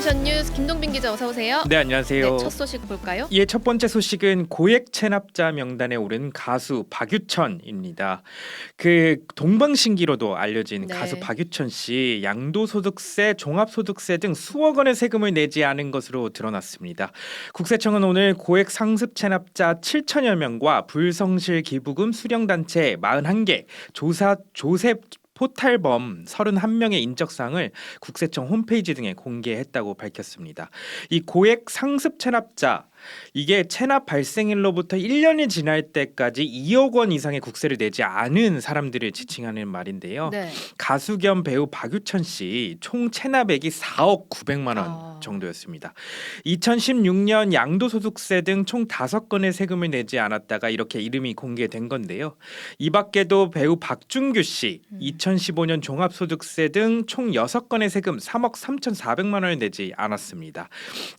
인포메이션 뉴스 김동빈 기자 어서 오세요. 네, 안녕하세요. 네, 첫 소식 볼까요? 예, 첫 번째 소식은 고액 체납자 명단에 오른 가수 박유천입니다. 그 동방신기로도 알려진 네. 가수 박유천 씨 양도소득세, 종합소득세 등 수억 원의 세금을 내지 않은 것으로 드러났습니다. 국세청은 오늘 고액 상습 체납자 7천여 명과 불성실 기부금 수령단체 41개, 조세 포탈범 31명의 인적사항을 국세청 홈페이지 등에 공개했다고 밝혔습니다. 이 고액 상습 체납자 이게 체납 발생일로부터 1년이 지날 때까지 2억 원 이상의 국세를 내지 않은 사람들을 지칭하는 말인데요. 네. 가수 겸 배우 박유천 씨 총 체납액이 4억 900만 원 정도였습니다. 2016년 양도소득세 등 총 5건의 세금을 내지 않았다가 이렇게 이름이 공개된 건데요. 이 밖에도 배우 박준규 씨 2015년 종합소득세 등 총 6건의 세금 3억 3,400만 원을 내지 않았습니다.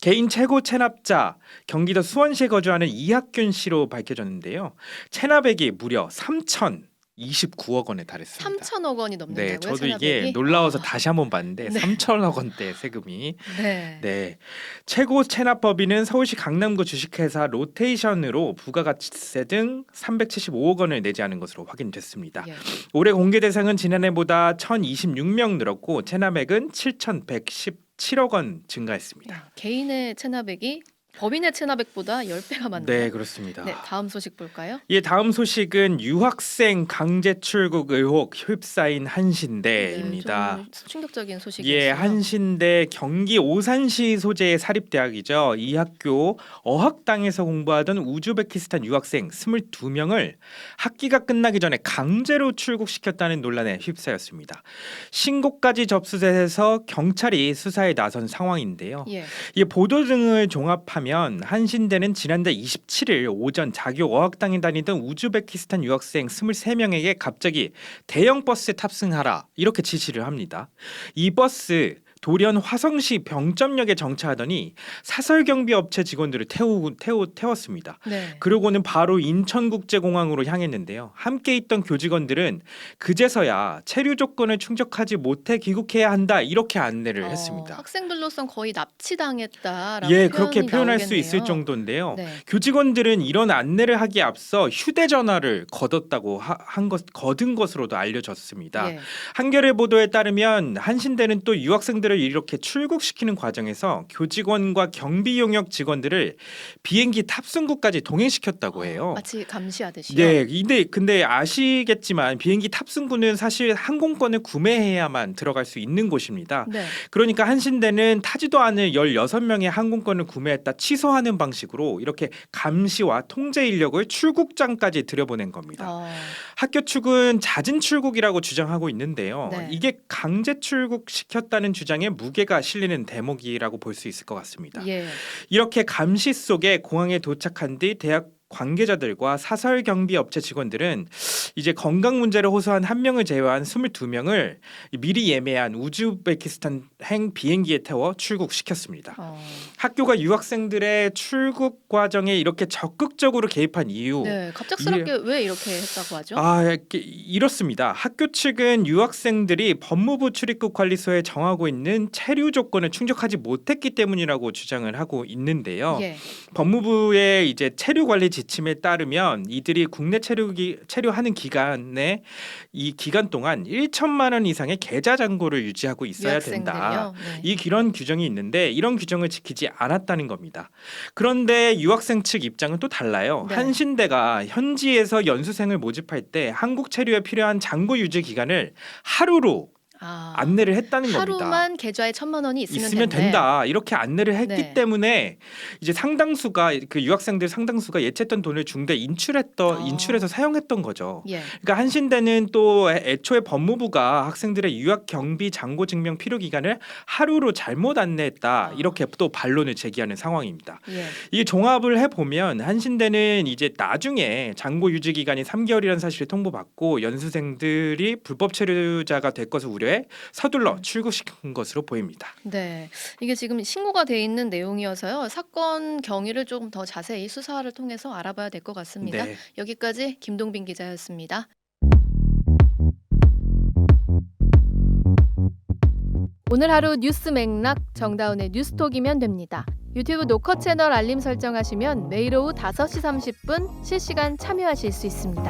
개인 최고 체납자 경기도 수원시에 거주하는 이학균 씨로 밝혀졌는데요. 체납액이 무려 3,029억 원에 달했습니다. 3천억 원이 넘는다고요? 네, 저도 체납액이? 이게 놀라워서 다시 한번 봤는데 네. 3천억 원대 세금이. 네. 네, 최고 체납법인은 서울시 강남구 주식회사 로테이션으로 부가가치세 등 375억 원을 내지 않은 것으로 확인됐습니다. 예. 올해 공개 대상은 지난해보다 1,026명 늘었고 체납액은 7,117억 원 증가했습니다. 개인의 체납액이 법인의 체납액보다 10배가 많네요. 네, 그렇습니다. 네, 다음 소식 볼까요? 예, 다음 소식은 유학생 강제 출국 의혹 휩싸인 한신대입니다. 좀 충격적인 소식이었어요. 예, 한신대 경기 오산시 소재의 사립대학이죠. 이 학교 어학당에서 공부하던 우즈베키스탄 유학생 22명을 학기가 끝나기 전에 강제로 출국시켰다는 논란에 휩싸였습니다. 신고까지 접수돼서 경찰이 수사에 나선 상황인데요. 예. 이 보도 등을 종합하면 한신대는 지난달 27일 오전 자교 어학당에 다니던 우즈베키스탄 유학생 23명에게 갑자기 대형 버스에 탑승하라 이렇게 지시를 합니다. 이 버스 돌연 화성시 병점역에 정차하더니 사설경비업체 직원들을 태웠습니다. 네. 그러고는 바로 인천국제공항으로 향했는데요. 함께 있던 교직원들은 그제서야 체류 조건을 충족하지 못해 귀국해야 한다 이렇게 안내를 했습니다. 학생들로선 거의 납치당했다라고 예, 그렇게 표현할 수 나오겠네요. 있을 정도인데요. 네. 교직원들은 이런 안내를 하기에 앞서 휴대전화를 거둔 것으로도 알려졌습니다. 예. 한겨레 보도에 따르면 한신대는 또 유학생들을 이렇게 출국시키는 과정에서 교직원과 경비 용역 직원들을 비행기 탑승구까지 동행시켰다고 해요. 마치 감시하듯이요. 네, 근데 아시겠지만 비행기 탑승구는 사실 항공권을 구매해야만 들어갈 수 있는 곳입니다. 네. 그러니까 한신대는 타지도 않을 16명의 항공권을 구매했다 취소하는 방식으로 이렇게 감시와 통제 인력을 출국장까지 들여보낸 겁니다. 학교 측은 잦은 출국이라고 주장하고 있는데요. 네. 이게 강제 출국시켰다는 주장에 무게가 실리는 대목이라고 볼 수 있을 것 같습니다. 예. 이렇게 감시 속에 공항에 도착한 뒤 대학 관계자들과 사설 경비 업체 직원들은 이제 건강 문제를 호소한 한 명을 제외한 22명을 미리 예매한 우즈베키스탄행 비행기에 태워 출국시켰습니다. 학교가 유학생들의 출국 과정에 이렇게 적극적으로 개입한 이유. 네, 갑작스럽게 왜 이렇게 했다고 하죠? 이렇습니다. 학교 측은 유학생들이 법무부 출입국 관리소에 정하고 있는 체류 조건을 충족하지 못했기 때문이라고 주장을 하고 있는데요. 예. 법무부의 이제 체류 관리 지침에 따르면 이들이 국내 체류하는 기간에 이 기간 동안 1천만 원 이상의 계좌 잔고를 유지하고 있어야 된다. 네. 이런 규정이 있는데 이런 규정을 지키지 않았다는 겁니다. 그런데 유학생 측 입장은 또 달라요. 네. 한신대가 현지에서 연수생을 모집할 때 한국 체류에 필요한 잔고 유지 기간을 하루로 안내를 했다는 겁니다. 하루만 계좌에 1,000만 원이 있으면 된다 이렇게 안내를 했기 네. 때문에 이제 상당수가 그 유학생들 상당수가 예치했던 돈을 중대 인출해서 사용했던 거죠. 예. 그러니까 한신대는 또 애초에 법무부가 학생들의 유학 경비 잔고 증명 필요 기간을 하루로 잘못 안내했다 이렇게 또 반론을 제기하는 상황입니다. 예. 이게 종합을 해보면 한신대는 이제 나중에 잔고 유지 기간이 3개월이라는 사실을 통보받고 연수생들이 불법 체류자가 될 것을 우려해 서둘러 출국시킨 것으로 보입니다. 네, 이게 지금 신고가 돼 있는 내용이어서요. 사건 경위를 조금 더 자세히 수사를 통해서 알아봐야 될 것 같습니다. 네. 여기까지 김동빈 기자였습니다. 오늘 하루 뉴스 맥락 정다운의 뉴스톡이면 됩니다. 유튜브 노컷 채널 알림 설정하시면 매일 오후 5시 30분 실시간 참여하실 수 있습니다.